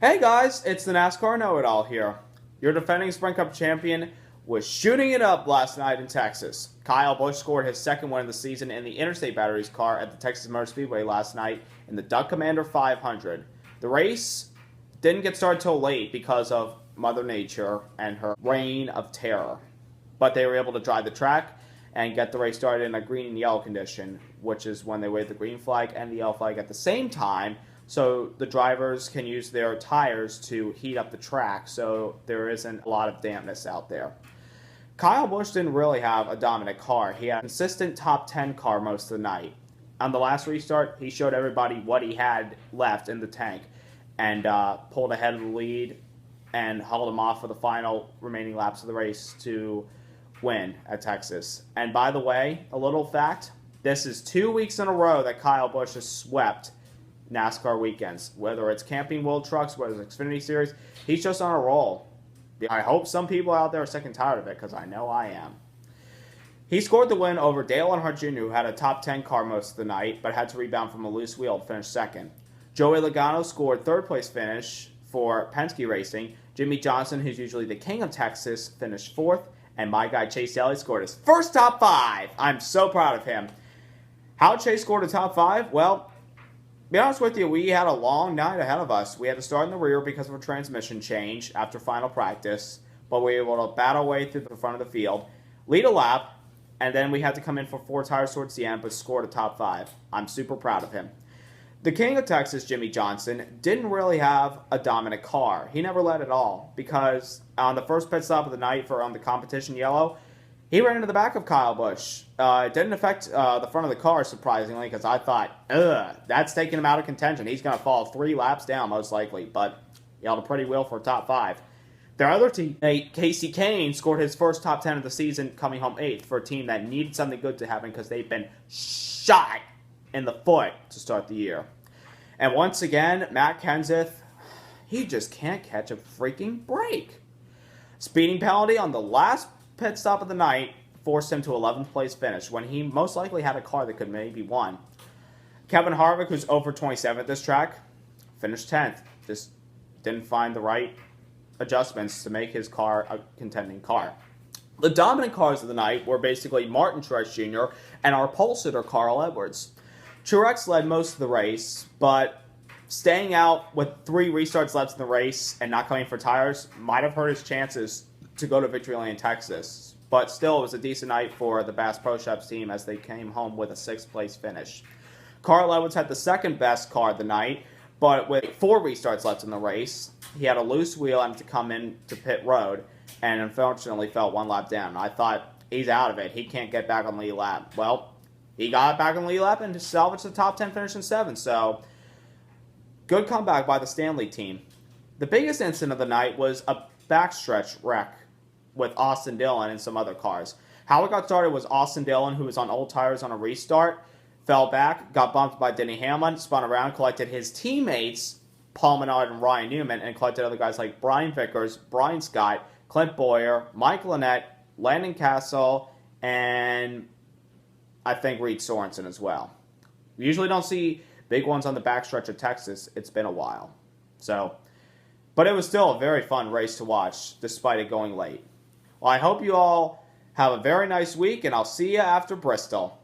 Hey guys, it's the NASCAR Know-It-All here. Your defending Sprint Cup champion was shooting it up last night in Texas. Kyle Busch scored his second win of the season in the Interstate Batteries car at the Texas Motor Speedway last night in the Duck Commander 500. The race didn't get started till late because of Mother Nature and her reign of terror. But they were able to drive the track and get the race started in a green and yellow condition, which is when they wave the green flag and the yellow flag at the same time, so the drivers can use their tires to heat up the track so there isn't a lot of dampness out there. Kyle Busch didn't really have a dominant car. He had a consistent top 10 car most of the night. On the last restart, he showed everybody what he had left in the tank and pulled ahead of the lead and hauled him off for the final remaining laps of the race to win at Texas. And by the way, a little fact, this is 2 weeks in a row that Kyle Busch has swept NASCAR weekends. Whether it's Camping World Trucks, whether it's Xfinity Series, he's just on a roll. I hope some people out there are sick and tired of it, because I know I am. He scored the win over Dale Earnhardt Jr., who had a top 10 car most of the night, but had to rebound from a loose wheel to finish second. Joey Logano scored third place finish for Penske Racing. Jimmie Johnson, who's usually the king of Texas, finished fourth. And my guy Chase Elliott scored his first top 5. I'm so proud of him. How Chase scored a top 5? Well, to be honest with you, we had a long night ahead of us. We had to start in the rear because of a transmission change after final practice, but we were able to battle our way through the front of the field, lead a lap, and then we had to come in for 4 tires towards the end, but scored a top 5. I'm super proud of him. The king of Texas, Jimmie Johnson, didn't really have a dominant car. He never led at all because on the first pit stop of the night on the competition yellow, he ran into the back of Kyle Busch. It didn't affect the front of the car, surprisingly, because I thought, that's taking him out of contention. He's going to fall 3 laps down, most likely, but he held a pretty wheel for a top 5. Their other teammate, Kasey Kahne, scored his first top 10 of the season, coming home 8th for a team that needed something good to happen because they've been shot in the foot to start the year. And once again, Matt Kenseth, he just can't catch a freaking break. Speeding penalty on the last pit stop of the night forced him to 11th place finish when he most likely had a car that could maybe won. Kevin Harvick, who's 0 for 27 at this track, finished 10th. Just didn't find the right adjustments to make his car a contending car. The dominant cars of the night were basically Martin Truex Jr. and our pole sitter Carl Edwards. Truex led most of the race, but staying out with 3 restarts left in the race and not coming for tires might have hurt his chances to go to Victory Lane, Texas. But still, it was a decent night for the Bass Pro Shops team as they came home with a 6th place finish. Carl Edwards had the second best car of the night, but with 4 restarts left in the race, he had a loose wheel and had to come in to pit road, and unfortunately fell 1 lap down. I thought, he's out of it. He can't get back on the lead lap. Well, he got back on the lead lap and salvaged the top 10 finish in 7th. So, good comeback by the Stanley team. The biggest incident of the night was a backstretch wreck with Austin Dillon and some other cars. How it got started was Austin Dillon, who was on old tires on a restart, fell back, got bumped by Denny Hamlin, spun around, collected his teammates, Paul Menard and Ryan Newman, and collected other guys like Brian Vickers, Brian Scott, Clint Boyer, Mike Lynette, Landon Castle, and I think Reed Sorensen as well. We usually don't see big ones on the backstretch of Texas. It's been a while. But it was still a very fun race to watch, despite it going late. Well, I hope you all have a very nice week, and I'll see you after Bristol.